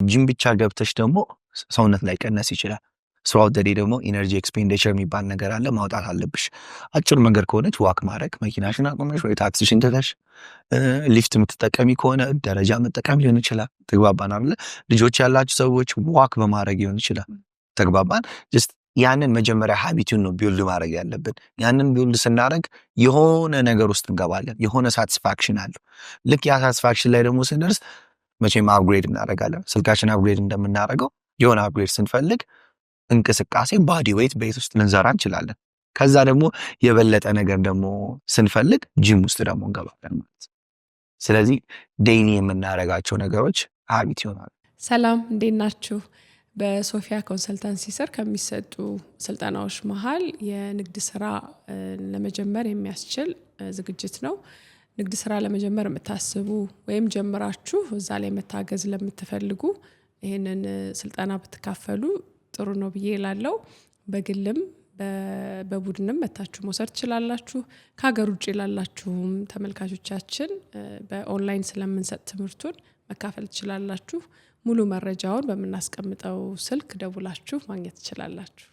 ጂም ብቻ ገብተሽ ደግሞ ሰውነት ላይ ቀነስ ይችላል። throughout the day ደግሞ ኢነርጂ ኤክስፔንዲቸር የሚባል ነገር አለ፣ ማውጣት አለብሽ። አጭር መንገድ ከሆነች ዋክ ማድረግ፣ መኪናሽን አቁመሽ ወይ ታክሲሽን ትተሽ ሊፍት የምትጠቀሚ ከሆነ ደረጃ መጠቀም ሊሆን ይችላል። ተግባባን አይደለ? ልጆች ያላችሁ ሰዎች ዋክ በማድረግ ሊሆን ይችላል። ተግባባን። ጀስት ያንን መጀመሪያ ሀቢቱን ነው ቢውልድ ማድረግ ያለብን። ያንን ቢውልድ ስናደርግ የሆነ ነገር ውስጥ እንገባለን። የሆነ ሳቲስፋክሽን አለው። ልክ ያ ሳቲስፋክሽን ላይ ደግሞ ስንደርስ መቼም አፕግሬድ እናደርጋለን። ስልካችን አፕግሬድ እንደምናደርገው የሆነ አፕግሬድ ስንፈልግ እንቅስቃሴ ባዲ ዌይት ቤት ውስጥ ልንሰራ እንችላለን። ከዛ ደግሞ የበለጠ ነገር ደግሞ ስንፈልግ ጂም ውስጥ ደግሞ እንገባለን ማለት። ስለዚህ ዴይሊ የምናደርጋቸው ነገሮች ሀቢት ይሆናሉ። ሰላም እንዴት ናችሁ? በሶፊያ ኮንሰልታንሲ ስር ከሚሰጡ ስልጠናዎች መሃል የንግድ ስራ ለመጀመር የሚያስችል ዝግጅት ነው። ንግድ ስራ ለመጀመር የምታስቡ ወይም ጀምራችሁ እዛ ላይ መታገዝ ለምትፈልጉ ይህንን ስልጠና ብትካፈሉ ጥሩ ነው ብዬ እላለሁ። በግልም በቡድንም መታችሁ መውሰድ ትችላላችሁ። ከሀገር ውጭ ላላችሁም ተመልካቾቻችን በኦንላይን ስለምንሰጥ ትምህርቱን መካፈል ትችላላችሁ። ሙሉ መረጃውን በምናስቀምጠው ስልክ ደውላችሁ ማግኘት ትችላላችሁ።